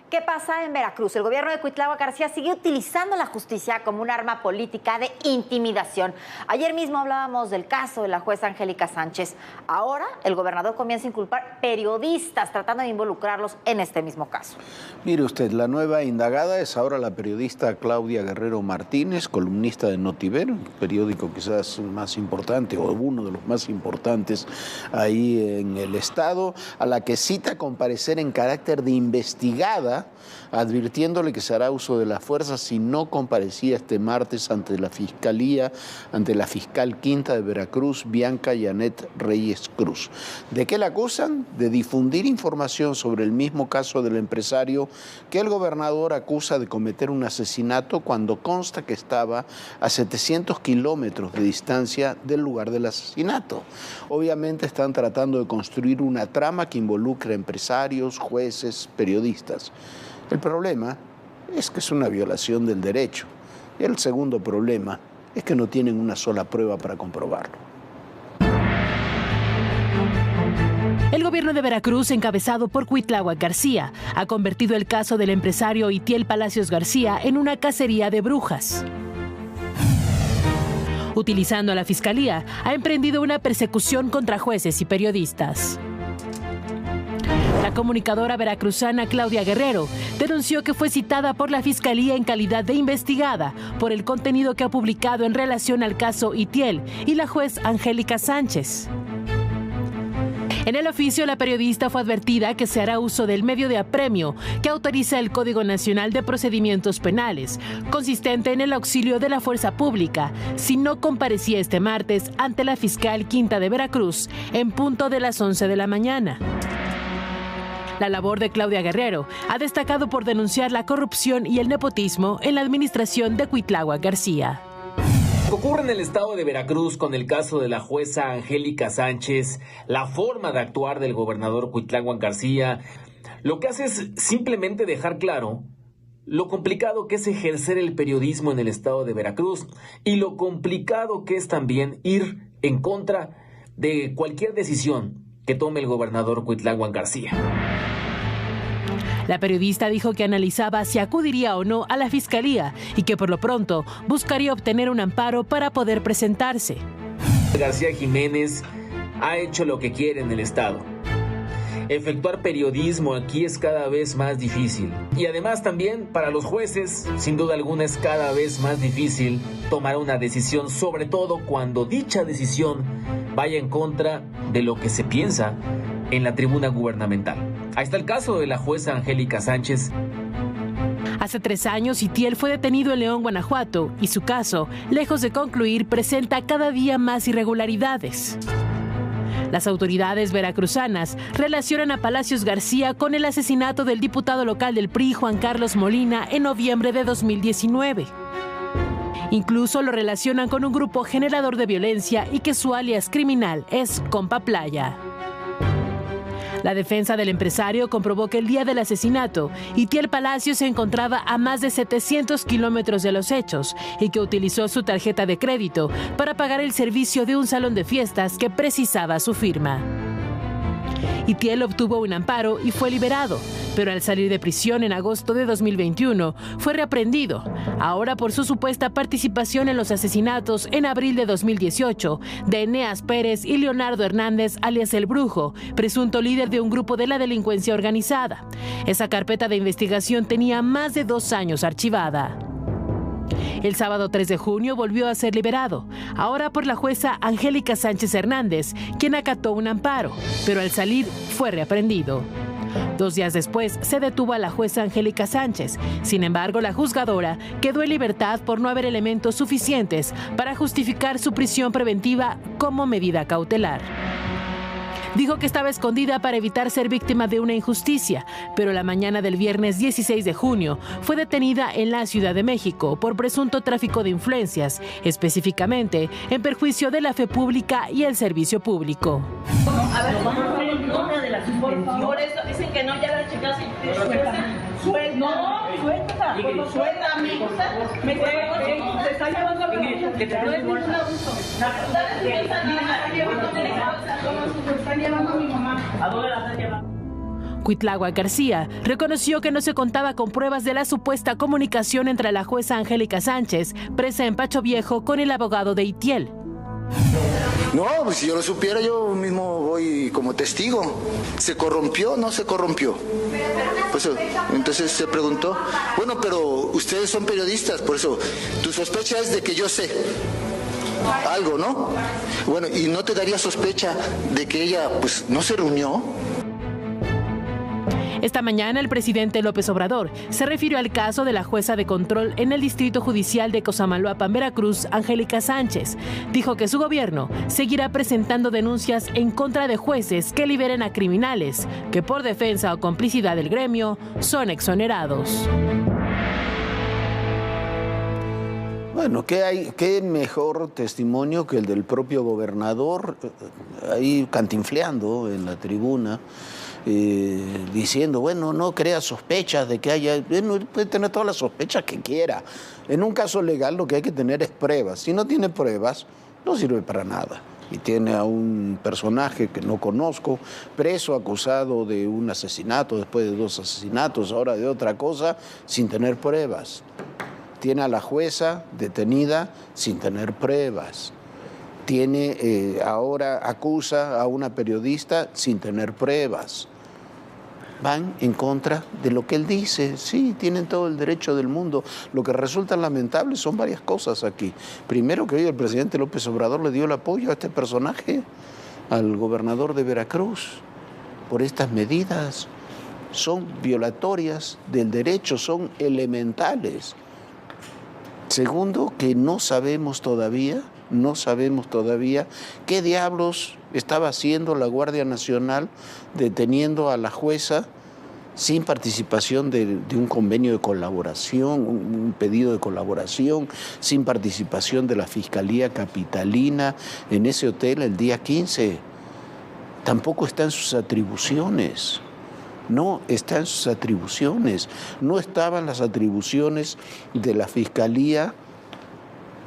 ¿Qué pasa en Veracruz? El gobierno de Cuitláhuac García sigue utilizando la justicia como un arma política de intimidación. Ayer mismo hablábamos del caso de la jueza Angélica Sánchez. Ahora el gobernador comienza a inculpar periodistas tratando de involucrarlos en este mismo caso. Mire usted, la nueva indagada es ahora la periodista Claudia Guerrero Martínez, columnista de Notiver, un periódico quizás más importante o uno de los más importantes ahí en el estado, a la que cita comparecer en carácter de investigada, advirtiéndole que se hará uso de la fuerza si no comparecía este martes ante la Fiscalía, ante la fiscal quinta de Veracruz, Bianca Janet Reyes Cruz. ¿De qué la acusan? De difundir información sobre el mismo caso del empresario que el gobernador acusa de cometer un asesinato cuando consta que estaba a 700 kilómetros de distancia del lugar del asesinato. Obviamente están tratando de construir una trama que involucre a empresarios, jueces, periodistas. El problema es que es una violación del derecho. Y el segundo problema es que no tienen una sola prueba para comprobarlo. El gobierno de Veracruz, encabezado por Cuitláhuac García, ha convertido el caso del empresario Itiel Palacios García en una cacería de brujas. Utilizando a la Fiscalía, ha emprendido una persecución contra jueces y periodistas. La comunicadora veracruzana Claudia Guerrero denunció que fue citada por la Fiscalía en calidad de investigada por el contenido que ha publicado en relación al caso Itiel y la juez Angélica Sánchez. En el oficio, la periodista fue advertida que se hará uso del medio de apremio que autoriza el Código Nacional de Procedimientos Penales, consistente en el auxilio de la fuerza pública, si no comparecía este martes ante la fiscal quinta de Veracruz en punto de las 11 de la mañana. La labor de Claudia Guerrero ha destacado por denunciar la corrupción y el nepotismo en la administración de Cuitláhuac García. Lo que ocurre en el estado de Veracruz con el caso de la jueza Angélica Sánchez, la forma de actuar del gobernador Cuitláhuac García, lo que hace es simplemente dejar claro lo complicado que es ejercer el periodismo en el estado de Veracruz y lo complicado que es también ir en contra de cualquier decisión que tome el gobernador Cuitláhuac García. La periodista dijo que analizaba si acudiría o no a la Fiscalía y que por lo pronto buscaría obtener un amparo para poder presentarse. García Jiménez ha hecho lo que quiere en el estado. Efectuar periodismo aquí es cada vez más difícil. Y además también para los jueces, sin duda alguna, es cada vez más difícil tomar una decisión, sobre todo cuando dicha decisión vaya en contra de lo que se piensa en la tribuna gubernamental. Ahí está el caso de la jueza Angélica Sánchez. Hace 3 años, Itiel fue detenido en León, Guanajuato, y su caso, lejos de concluir, presenta cada día más irregularidades. Las autoridades veracruzanas relacionan a Palacios García con el asesinato del diputado local del PRI, Juan Carlos Molina, en noviembre de 2019. Incluso lo relacionan con un grupo generador de violencia y que su alias criminal es Compa Playa. La defensa del empresario comprobó que el día del asesinato, Itiel Palacios se encontraba a más de 700 kilómetros de los hechos y que utilizó su tarjeta de crédito para pagar el servicio de un salón de fiestas que precisaba su firma. Itiel obtuvo un amparo y fue liberado, pero al salir de prisión en agosto de 2021 fue reaprendido, ahora por su supuesta participación en los asesinatos en abril de 2018 de Eneas Pérez y Leonardo Hernández, alias El Brujo, presunto líder de un grupo de la delincuencia organizada. Esa carpeta de investigación tenía más de 2 años archivada. El sábado 3 de junio volvió a ser liberado, ahora por la jueza Angélica Sánchez Hernández, quien acató un amparo, pero al salir fue reaprendido. 2 días después se detuvo a la jueza Angélica Sánchez. Sin embargo, la juzgadora quedó en libertad por no haber elementos suficientes para justificar su prisión preventiva como medida cautelar. Dijo que estaba escondida para evitar ser víctima de una injusticia, pero la mañana del viernes 16 de junio fue detenida en la Ciudad de México por presunto tráfico de influencias, específicamente en perjuicio de la fe pública y el servicio público. A ver, por favor, eso dicen que no, ya la checas y suelta. No, suelta. Suelta, mi cosa. Se está llevando a mi hija. Que te puedes un abuso. ¿Sabes qué está llevando a mi mamá? ¿A dónde la están llevando? Cuitláhuac García reconoció que no se contaba con pruebas de la supuesta comunicación entre la jueza Angélica Sánchez, presa en Pacho Viejo, con el abogado de Itiel. No, pues si yo lo supiera, yo mismo voy como testigo. ¿Se corrompió o no se corrompió? Pues, entonces se preguntó, bueno, pero ustedes son periodistas, por eso, tu sospecha es de que yo sé algo, ¿no? Bueno, ¿y no te daría sospecha de que ella, pues, no se reunió? Esta mañana el presidente López Obrador se refirió al caso de la jueza de control en el Distrito Judicial de Cosamaloapan, Veracruz, Angélica Sánchez. Dijo que su gobierno seguirá presentando denuncias en contra de jueces que liberen a criminales que por defensa o complicidad del gremio son exonerados. Bueno, ¿qué mejor testimonio que el del propio gobernador ahí cantinfleando en la tribuna? Diciendo, bueno, no crea sospechas de que haya, bueno, puede tener todas las sospechas que quiera. En un caso legal lo que hay que tener es pruebas. Si no tiene pruebas, no sirve para nada. Y tiene a un personaje que no conozco, preso, acusado de un asesinato, después de 2 asesinatos, ahora de otra cosa, sin tener pruebas. Tiene a la jueza detenida sin tener pruebas. Ahora acusa a una periodista sin tener pruebas. Van en contra de lo que él dice. Sí, tienen todo el derecho del mundo. Lo que resulta lamentable son varias cosas aquí. Primero, que hoy el presidente López Obrador le dio el apoyo a este personaje, al gobernador de Veracruz, por estas medidas. Son violatorias del derecho, son elementales. Segundo, que no sabemos todavía qué diablos estaba haciendo la Guardia Nacional deteniendo a la jueza sin participación de un convenio de colaboración, un pedido de colaboración, sin participación de la Fiscalía Capitalina en ese hotel el día 15. Tampoco está en sus atribuciones. No está en sus atribuciones. No estaban las atribuciones de la Fiscalía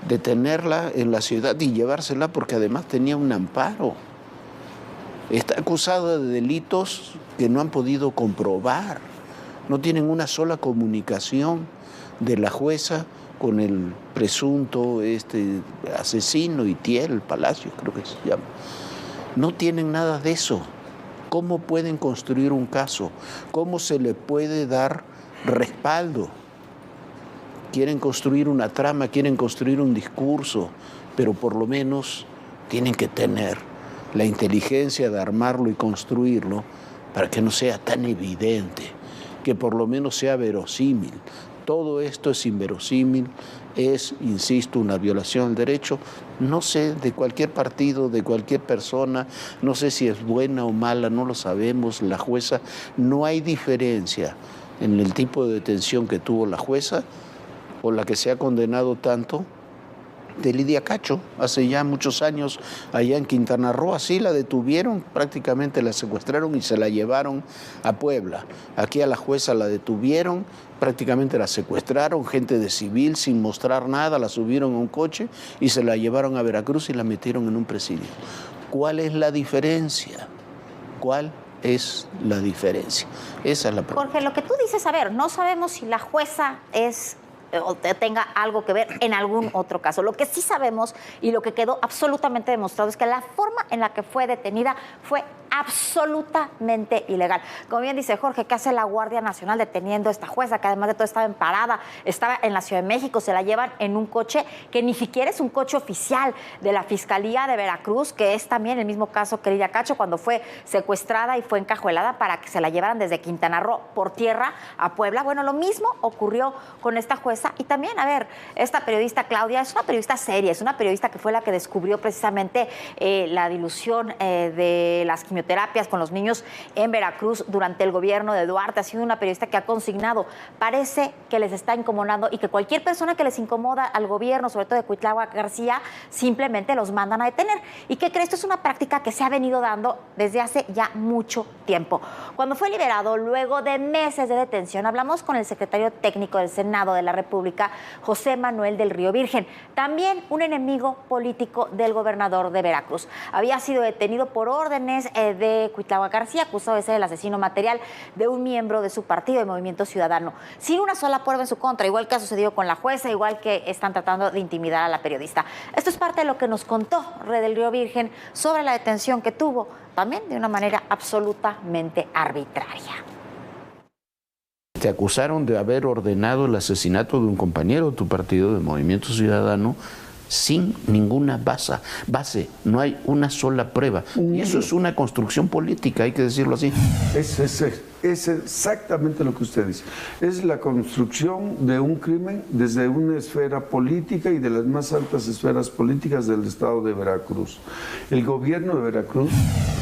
detenerla en la ciudad y llevársela porque además tenía un amparo. Está acusada de delitos que no han podido comprobar. No tienen una sola comunicación de la jueza con el presunto asesino Itiel Palacios, creo que se llama. No tienen nada de eso. ¿Cómo pueden construir un caso? ¿Cómo se le puede dar respaldo? Quieren construir una trama, quieren construir un discurso, pero por lo menos tienen que tener la inteligencia de armarlo y construirlo para que no sea tan evidente, que por lo menos sea verosímil. Todo esto es inverosímil, es, insisto, una violación del derecho, no sé, de cualquier partido, de cualquier persona, no sé si es buena o mala, no lo sabemos, la jueza, no hay diferencia en el tipo de detención que tuvo la jueza o la que se ha condenado tanto de Lidia Cacho, hace ya muchos años allá en Quintana Roo. Así la detuvieron, prácticamente la secuestraron y se la llevaron a Puebla. Aquí a la jueza la detuvieron, prácticamente la secuestraron, gente de civil sin mostrar nada, la subieron a un coche y se la llevaron a Veracruz y la metieron en un presidio. ¿Cuál es la diferencia? ¿Cuál es la diferencia? Esa es la pregunta. Jorge, lo que tú dices, a ver, no sabemos si la jueza es o tenga algo que ver en algún otro caso. Lo que sí sabemos y lo que quedó absolutamente demostrado es que la forma en la que fue detenida fue absolutamente ilegal. Como bien dice Jorge, ¿qué hace la Guardia Nacional deteniendo a esta jueza que además de todo estaba en parada, estaba en la Ciudad de México, se la llevan en un coche que ni siquiera es un coche oficial de la Fiscalía de Veracruz, que es también el mismo caso que Lidia Cacho cuando fue secuestrada y fue encajuelada para que se la llevaran desde Quintana Roo por tierra a Puebla? Bueno, lo mismo ocurrió con esta jueza. Y también, a ver, esta periodista Claudia es una periodista seria, es una periodista que fue la que descubrió precisamente la dilución de las quimioterapias con los niños en Veracruz durante el gobierno de Duarte. Ha sido una periodista que ha consignado, parece que les está incomodando y que cualquier persona que les incomoda al gobierno, sobre todo de Cuitláhuac García, simplemente los mandan a detener. ¿Y qué crees? Esto es una práctica que se ha venido dando desde hace ya mucho tiempo. Cuando fue liberado, luego de meses de detención, hablamos con el secretario técnico del Senado de la República, José Manuel del Río Virgen, también un enemigo político del gobernador de Veracruz. Había sido detenido por órdenes alcalde de Cuitláhuac García, acusado de ser el asesino material de un miembro de su partido, de Movimiento Ciudadano, sin una sola prueba en su contra, igual que ha sucedido con la jueza, igual que están tratando de intimidar a la periodista. Esto es parte de lo que nos contó Red del Río Virgen sobre la detención que tuvo, también de una manera absolutamente arbitraria. Te acusaron de haber ordenado el asesinato de un compañero de tu partido, de Movimiento Ciudadano, sin ninguna base, no hay una sola prueba. Y eso es una construcción política, hay que decirlo así. Es exactamente lo que usted dice. Es la construcción de un crimen desde una esfera política y de las más altas esferas políticas del estado de Veracruz. El gobierno de Veracruz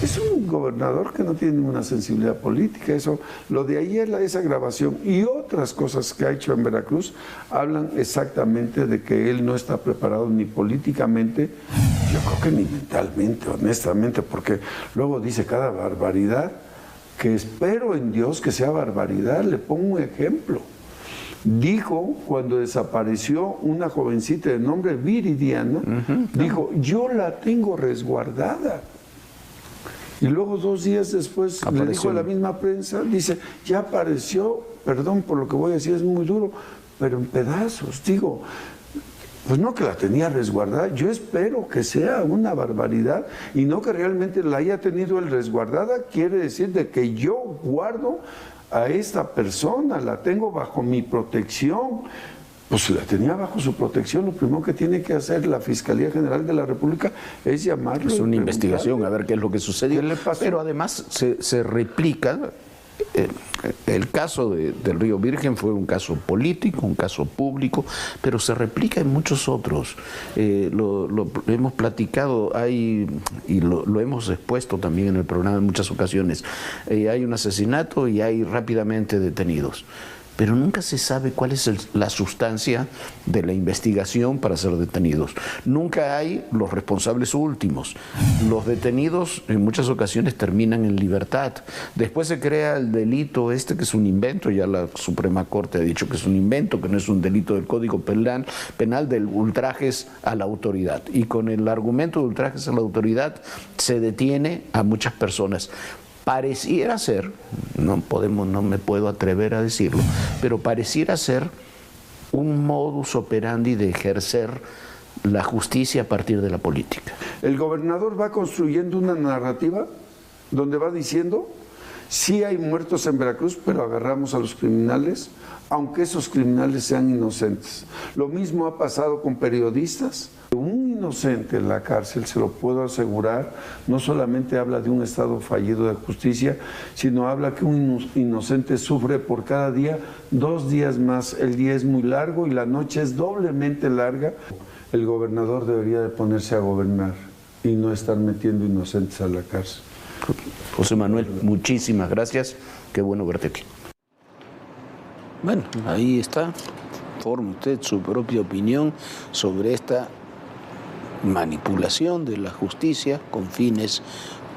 es un gobernador que no tiene ninguna sensibilidad política. Eso, lo de ayer, esa grabación y otras cosas que ha hecho en Veracruz hablan exactamente de que él no está preparado ni políticamente, yo creo que ni mentalmente, honestamente, porque luego dice cada barbaridad, que espero en Dios que sea barbaridad. Le pongo un ejemplo. Dijo, cuando desapareció una jovencita de nombre Viridiana, dijo, yo la tengo resguardada. Y luego 2 días después le dijo a la misma prensa, dice, ya apareció, perdón por lo que voy a decir, es muy duro, pero en pedazos. Digo, pues no que la tenía resguardada, yo espero que sea una barbaridad y no que realmente la haya tenido él resguardada, quiere decir de que yo guardo a esta persona, la tengo bajo mi protección. Pues si la tenía bajo su protección, lo primero que tiene que hacer la Fiscalía General de la República es llamarlo. Es una investigación, a ver qué es lo que sucedió. ¿Qué le pasó? Pero además se replica. El caso del Río Virgen fue un caso político, un caso público, pero se replica en muchos otros. Lo hemos platicado, y lo hemos expuesto también en el programa en muchas ocasiones. Hay un asesinato y hay rápidamente detenidos. Pero nunca se sabe cuál es la sustancia de la investigación para ser detenidos. Nunca hay los responsables últimos. Los detenidos en muchas ocasiones terminan en libertad. Después se crea el delito que es un invento, ya la Suprema Corte ha dicho que es un invento, que no es un delito del Código Penal del ultrajes a la autoridad. Y con el argumento de ultrajes a la autoridad se detiene a muchas personas. Pareciera ser, no me puedo atrever a decirlo, pero pareciera ser un modus operandi de ejercer la justicia a partir de la política. El gobernador va construyendo una narrativa donde va diciendo, sí hay muertos en Veracruz, pero agarramos a los criminales, aunque esos criminales sean inocentes. Lo mismo ha pasado con periodistas. Un inocente en la cárcel, se lo puedo asegurar, no solamente habla de un estado fallido de justicia, sino habla que un inocente sufre por cada día 2 días más. El día es muy largo y la noche es doblemente larga. El gobernador debería de ponerse a gobernar y no estar metiendo inocentes a la cárcel. José Manuel, muchísimas gracias. Qué bueno verte aquí. Bueno, ahí está. Forme usted su propia opinión sobre esta manipulación de la justicia con fines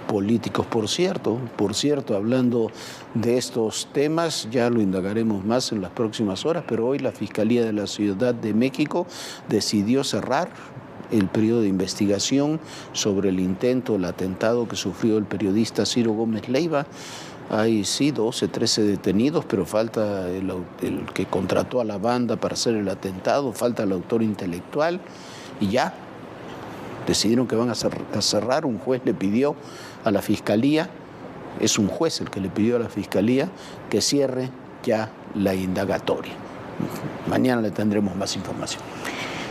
políticos. Por cierto, hablando de estos temas, ya lo indagaremos más en las próximas horas, pero hoy la Fiscalía de la Ciudad de México decidió cerrar el periodo de investigación sobre el atentado que sufrió el periodista Ciro Gómez Leiva. Hay sí 12, 13 detenidos, pero falta el que contrató a la banda para hacer el atentado, falta el autor intelectual y ya decidieron que van a cerrar. Un juez le pidió a la Fiscalía, es un juez el que le pidió a la Fiscalía que cierre ya la indagatoria. Mañana le tendremos más información.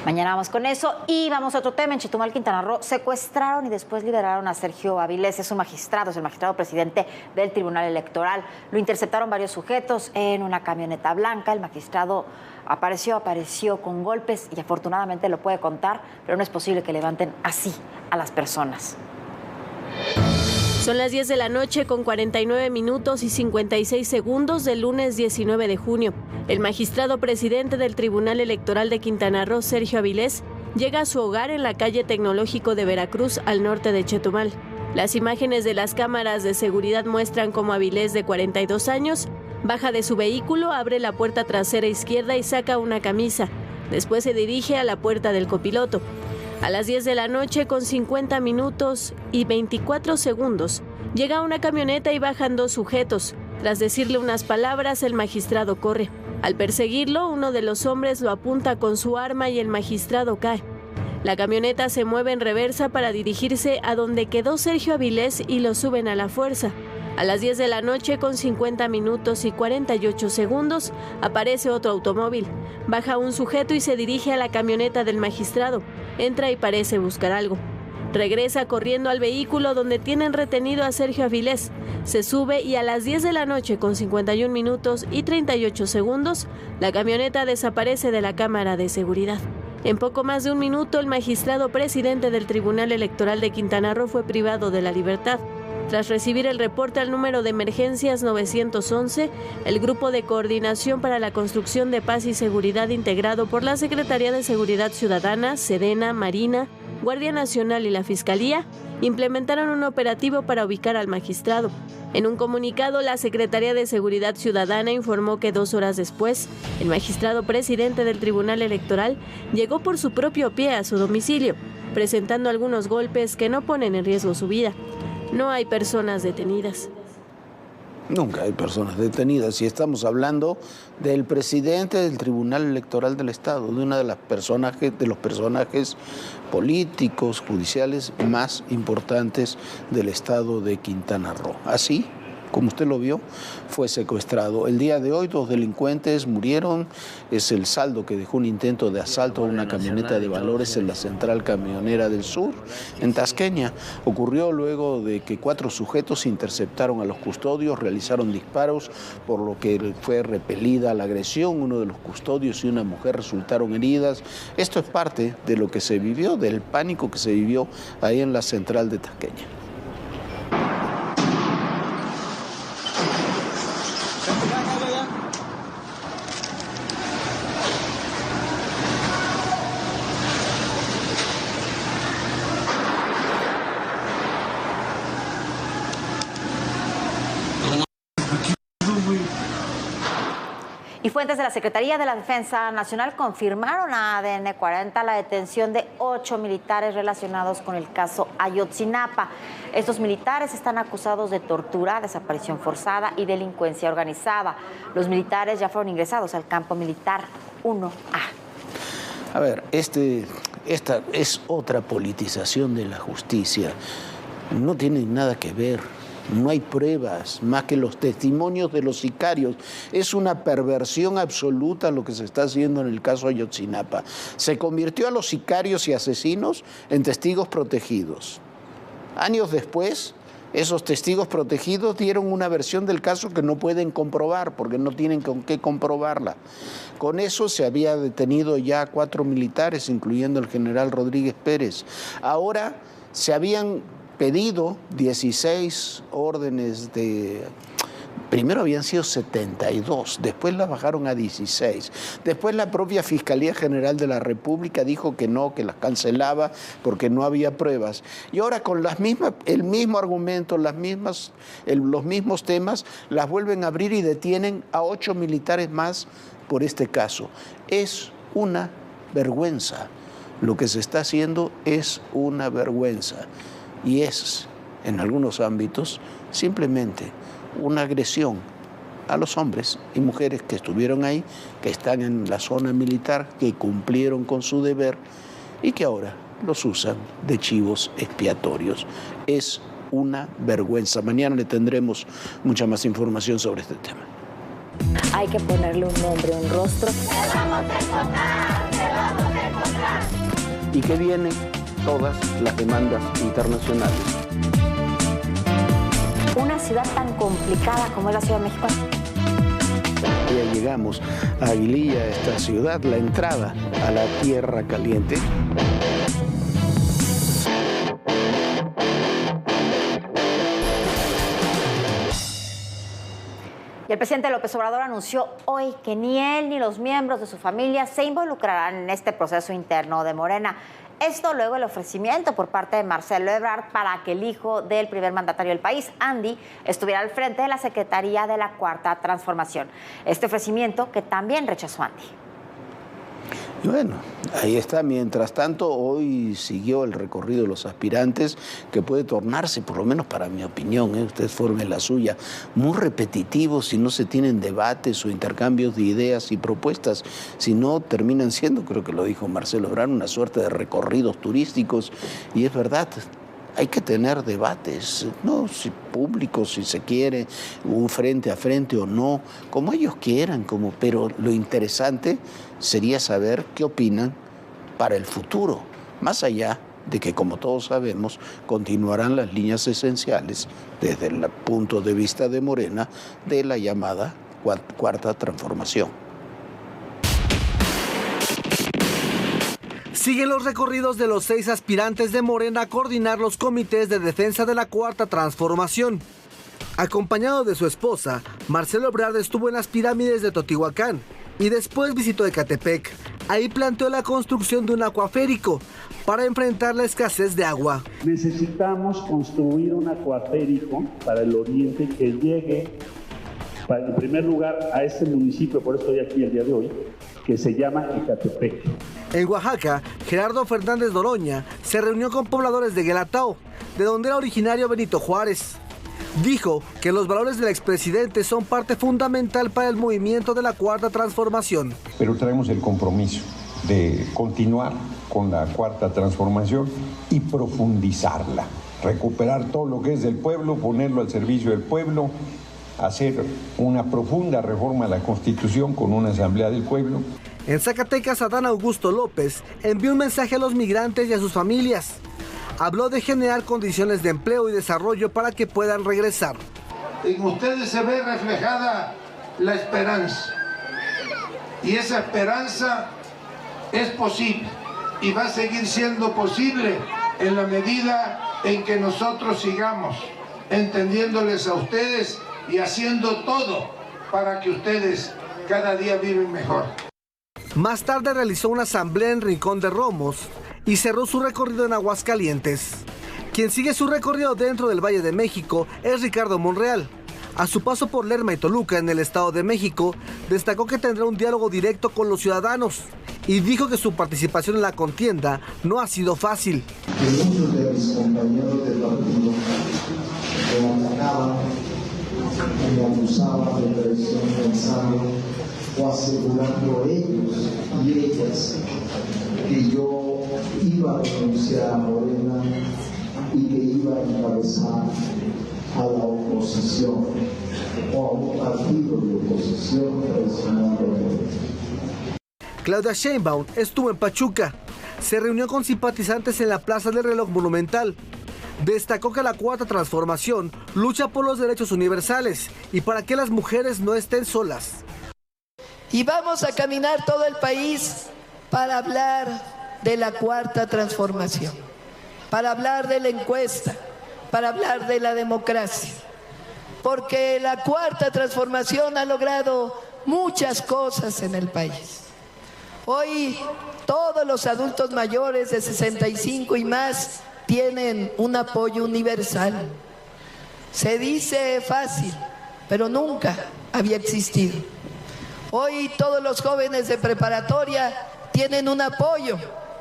Mañana vamos con eso y vamos a otro tema. En Chetumal, Quintana Roo, secuestraron y después liberaron a Sergio Avilés. Es el magistrado presidente del Tribunal Electoral. Lo interceptaron varios sujetos en una camioneta blanca. El magistrado apareció con golpes y afortunadamente lo puede contar, pero no es posible que levanten así a las personas. Son las 10 de la noche con 49 minutos y 56 segundos del lunes 19 de junio. El magistrado presidente del Tribunal Electoral de Quintana Roo, Sergio Avilés, llega a su hogar en la calle Tecnológico de Veracruz, al norte de Chetumal. Las imágenes de las cámaras de seguridad muestran cómo Avilés, de 42 años, baja de su vehículo, abre la puerta trasera izquierda y saca una camisa. Después se dirige a la puerta del copiloto. A las 10 de la noche con 50 minutos y 24 segundos, Llega una camioneta y bajan 2 sujetos. Tras decirle unas palabras, el magistrado corre. Al perseguirlo, uno de los hombres lo apunta con su arma y el magistrado cae. La camioneta se mueve en reversa para dirigirse a donde quedó Sergio Avilés y lo suben a la fuerza. A las 10 de la noche, con 50 minutos y 48 segundos, aparece otro automóvil. Baja un sujeto y se dirige a la camioneta del magistrado. Entra y parece buscar algo. Regresa corriendo al vehículo donde tienen retenido a Sergio Avilés. Se sube y a las 10 de la noche, con 51 minutos y 38 segundos, la camioneta desaparece de la cámara de seguridad. En poco más de un minuto, el magistrado presidente del Tribunal Electoral de Quintana Roo fue privado de la libertad. Tras recibir el reporte al número de emergencias 911, el Grupo de Coordinación para la Construcción de Paz y Seguridad integrado por la Secretaría de Seguridad Ciudadana, Sedena, Marina, Guardia Nacional y la Fiscalía implementaron un operativo para ubicar al magistrado. En un comunicado, la Secretaría de Seguridad Ciudadana informó que 2 horas después, el magistrado presidente del Tribunal Electoral llegó por su propio pie a su domicilio, presentando algunos golpes que no ponen en riesgo su vida. No hay personas detenidas. Nunca hay personas detenidas y estamos hablando del presidente del Tribunal Electoral del Estado, de una de los personajes políticos, judiciales más importantes del Estado de Quintana Roo. Así, como usted lo vio, fue secuestrado. El día de hoy 2 delincuentes murieron. Es el saldo que dejó un intento de asalto a una camioneta de valores en la Central Camionera del Sur, en Tasqueña. Ocurrió luego de que 4 sujetos interceptaron a los custodios, realizaron disparos, por lo que fue repelida la agresión. Uno de los custodios y una mujer resultaron heridas. Esto es parte de lo que se vivió, del pánico que se vivió ahí en la Central de Tasqueña. Y fuentes de la Secretaría de la Defensa Nacional confirmaron a ADN 40 la detención de 8 militares relacionados con el caso Ayotzinapa. Estos militares están acusados de tortura, desaparición forzada y delincuencia organizada. Los militares ya fueron ingresados al campo militar 1A. A ver, esta es otra politización de la justicia. No tiene nada que ver. No hay pruebas más que los testimonios de los sicarios. Es una perversión absoluta lo que se está haciendo en el caso Ayotzinapa. Se convirtió a los sicarios y asesinos en testigos protegidos. Años después, esos testigos protegidos dieron una versión del caso que no pueden comprobar porque no tienen con qué comprobarla. Con eso se había detenido ya 4 militares, incluyendo el general Rodríguez Pérez. Ahora se habían pedido 16 órdenes de... Primero habían sido 72, después las bajaron a 16. Después la propia Fiscalía General de la República dijo que no, que las cancelaba porque no había pruebas. Y ahora con el mismo argumento, los mismos temas, las vuelven a abrir y detienen a 8 militares más por este caso. Es una vergüenza. Lo que se está haciendo es una vergüenza. Y es, en algunos ámbitos, simplemente una agresión a los hombres y mujeres que estuvieron ahí, que están en la zona militar, que cumplieron con su deber y que ahora los usan de chivos expiatorios. Es una vergüenza. Mañana le tendremos mucha más información sobre este tema. Hay que ponerle un nombre, un rostro. ¡Te vamos a encontrar! ¡Te vamos a encontrar! Y que vienen todas las demandas internacionales. Una ciudad tan complicada como es la Ciudad de México. Ya llegamos a Aguililla, esta ciudad, la entrada a la Tierra Caliente. Y el presidente López Obrador anunció hoy que ni él ni los miembros de su familia se involucrarán en este proceso interno de Morena. Esto luego del ofrecimiento por parte de Marcelo Ebrard para que el hijo del primer mandatario del país, Andy, estuviera al frente de la Secretaría de la Cuarta Transformación. Este ofrecimiento que también rechazó Andy. Y bueno, ahí está. Mientras tanto, hoy siguió el recorrido de los aspirantes, que puede tornarse, por lo menos para mi opinión, ustedes formen la suya, muy repetitivo si no se tienen debates o intercambios de ideas y propuestas, si no terminan siendo, creo que lo dijo Marcelo Ebrard, una suerte de recorridos turísticos. Y es verdad, hay que tener debates, ¿no? Si públicos, si se quiere, un frente a frente o no, como ellos quieran, pero lo interesante sería saber qué opinan para el futuro, más allá de que, como todos sabemos, continuarán las líneas esenciales, desde el punto de vista de Morena, de la llamada Cuarta Transformación. Siguen los recorridos de los 6 aspirantes de Morena a coordinar los comités de defensa de la Cuarta Transformación. Acompañado de su esposa, Marcelo Ebrard estuvo en las pirámides de Teotihuacán y después visitó Ecatepec. Ahí planteó la construcción de un acuaférico para enfrentar la escasez de agua. Necesitamos construir un acuaférico para el oriente que llegue, en primer lugar, a este municipio, por eso estoy aquí el día de hoy, que se llama Ecatepec. En Oaxaca, Gerardo Fernández Noroña se reunió con pobladores de Guelatao, de donde era originario Benito Juárez. Dijo que los valores del expresidente son parte fundamental para el movimiento de la Cuarta Transformación. Pero traemos el compromiso de continuar con la Cuarta Transformación y profundizarla, recuperar todo lo que es del pueblo, ponerlo al servicio del pueblo, hacer una profunda reforma a la Constitución con una Asamblea del Pueblo. En Zacatecas, Adán Augusto López envió un mensaje a los migrantes y a sus familias. Habló de generar condiciones de empleo y desarrollo para que puedan regresar. En ustedes se ve reflejada la esperanza. Y esa esperanza es posible y va a seguir siendo posible en la medida en que nosotros sigamos entendiéndoles a ustedes y haciendo todo para que ustedes cada día viven mejor. Más tarde realizó una asamblea en Rincón de Romos y cerró su recorrido en Aguascalientes. Quien sigue su recorrido dentro del Valle de México es Ricardo Monreal. A su paso por Lerma y Toluca en el Estado de México, destacó que tendrá un diálogo directo con los ciudadanos y dijo que su participación en la contienda no ha sido fácil. Que muchos de mis compañeros del partido me atacaban, me acusaban de traición pensando o asegurando ellos y ellas que yo iba a renunciar a Morena y que iba a encabezar a la oposición o a un partido de oposición tradicional de Morena. Claudia Sheinbaum estuvo en Pachuca. Se reunió con simpatizantes en la Plaza del Reloj Monumental. Destacó que la Cuarta Transformación lucha por los derechos universales y para que las mujeres no estén solas. Y vamos a caminar todo el país para hablar de la Cuarta Transformación, para hablar de la encuesta, para hablar de la democracia. Porque la Cuarta Transformación ha logrado muchas cosas en el país. Hoy todos los adultos mayores de 65 y más tienen un apoyo universal. Se dice fácil, pero nunca había existido. Hoy todos los jóvenes de preparatoria tienen un apoyo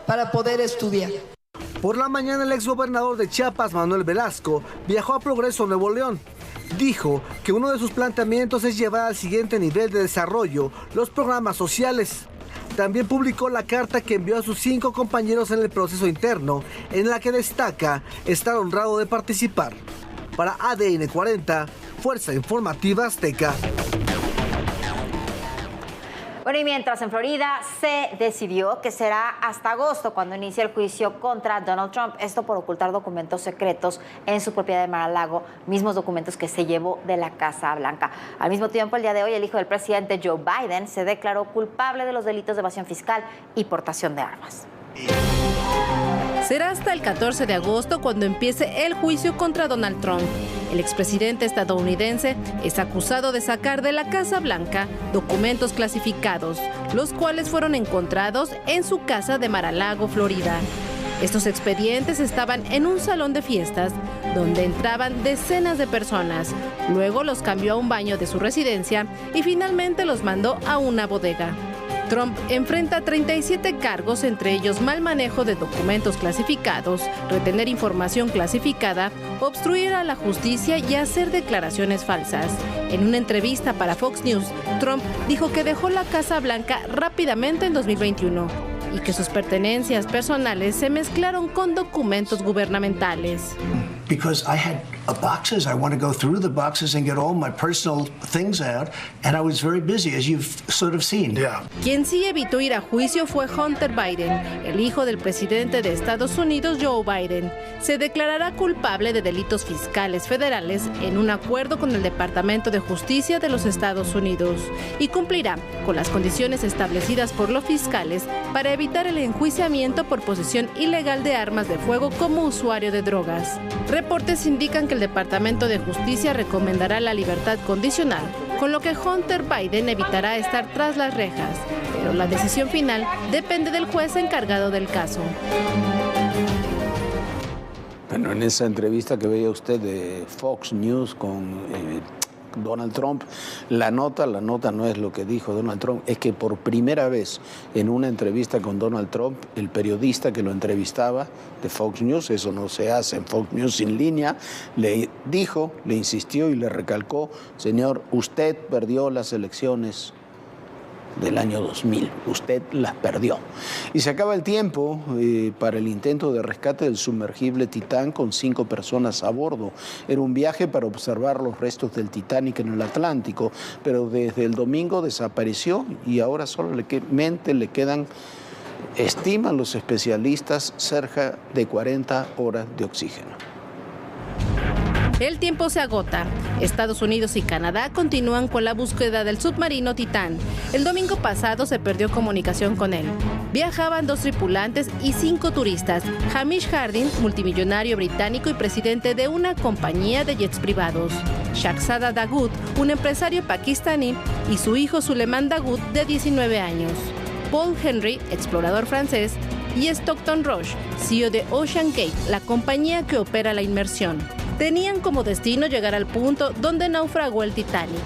para poder estudiar. Por la mañana el exgobernador de Chiapas, Manuel Velasco, viajó a Progreso, Nuevo León. Dijo que uno de sus planteamientos es llevar al siguiente nivel de desarrollo los programas sociales. También publicó la carta que envió a sus 5 compañeros en el proceso interno, en la que destaca estar honrado de participar. Para ADN 40, Fuerza Informativa Azteca. Bueno, y mientras en Florida se decidió que será hasta agosto cuando inicie el juicio contra Donald Trump, esto por ocultar documentos secretos en su propiedad de Mar-a-Lago, mismos documentos que se llevó de la Casa Blanca. Al mismo tiempo, el día de hoy, el hijo del presidente Joe Biden se declaró culpable de los delitos de evasión fiscal y portación de armas. Será hasta el 14 de agosto cuando empiece el juicio contra Donald Trump. El expresidente estadounidense es acusado de sacar de la Casa Blanca documentos clasificados, los cuales fueron encontrados en su casa de Mar-a-Lago, Florida. Estos expedientes estaban en un salón de fiestas donde entraban decenas de personas. Luego los cambió a un baño de su residencia y finalmente los mandó a una bodega. Trump enfrenta 37 cargos, entre ellos mal manejo de documentos clasificados, retener información clasificada, obstruir a la justicia y hacer declaraciones falsas. En una entrevista para Fox News, Trump dijo que dejó la Casa Blanca rápidamente en 2021 y que sus pertenencias personales se mezclaron con documentos gubernamentales. Because I had boxes, I want to go through the boxes and get all my personal things out, and I was very busy, as you've sort of seen. Yeah. Quien sí evitó ir a juicio fue Hunter Biden, el hijo del presidente de Estados Unidos, Joe Biden. Se declarará culpable de delitos fiscales federales en un acuerdo con el Departamento de Justicia de los Estados Unidos y cumplirá con las condiciones establecidas por los fiscales para evitar el enjuiciamiento por posesión ilegal de armas de fuego como usuario de drogas. Reportes indican que el Departamento de Justicia recomendará la libertad condicional, con lo que Hunter Biden evitará estar tras las rejas, pero la decisión final depende del juez encargado del caso. Bueno, en esa entrevista que veía usted de Fox News con Donald Trump, la nota no es lo que dijo Donald Trump, es que por primera vez en una entrevista con Donald Trump, el periodista que lo entrevistaba de Fox News, eso no se hace en Fox News en línea, le insistió y le recalcó: señor, usted perdió las elecciones del año 2000, usted las perdió. Y se acaba el tiempo para el intento de rescate del sumergible Titán con 5 personas a bordo. Era un viaje para observar los restos del Titanic en el Atlántico, pero desde el domingo desapareció y ahora solamente le quedan, estiman los especialistas, cerca de 40 horas de oxígeno. El tiempo se agota. Estados Unidos y Canadá continúan con la búsqueda del submarino Titán. El domingo pasado se perdió comunicación con él. Viajaban 2 tripulantes y 5 turistas. Hamish Harding, multimillonario británico y presidente de una compañía de jets privados. Shahzada Dawood, un empresario pakistaní, y su hijo Suleiman Dawood, de 19 años. Paul Henry, explorador francés, y Stockton Rush, CEO de Ocean Gate, la compañía que opera la inmersión. Tenían como destino llegar al punto donde naufragó el Titanic,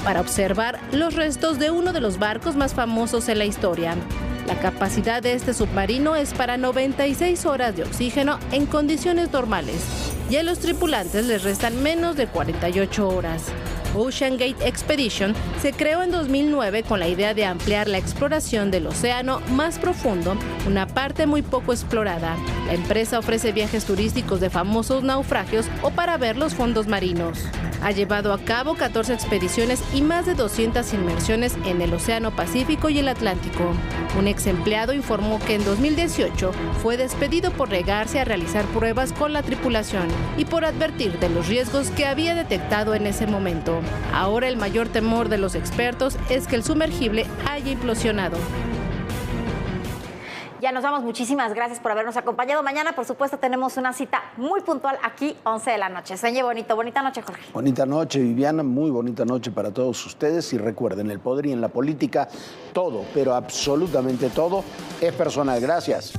para observar los restos de uno de los barcos más famosos en la historia. La capacidad de este submarino es para 96 horas de oxígeno en condiciones normales, y a los tripulantes les restan menos de 48 horas. Ocean Gate Expedition se creó en 2009 con la idea de ampliar la exploración del océano más profundo, una parte muy poco explorada. La empresa ofrece viajes turísticos de famosos naufragios o para ver los fondos marinos. Ha llevado a cabo 14 expediciones y más de 200 inmersiones en el Océano Pacífico y el Atlántico. Un ex empleado informó que en 2018 fue despedido por negarse a realizar pruebas con la tripulación y por advertir de los riesgos que había detectado en ese momento. Ahora el mayor temor de los expertos es que el sumergible haya implosionado. Ya nos vamos, muchísimas gracias por habernos acompañado. Mañana, por supuesto, tenemos una cita muy puntual aquí, 11 de la noche. Sueñe bonito. Bonita noche, Jorge. Bonita noche, Viviana. Muy bonita noche para todos ustedes. Y recuerden, el poder y en la política, todo, pero absolutamente todo, es personal. Gracias.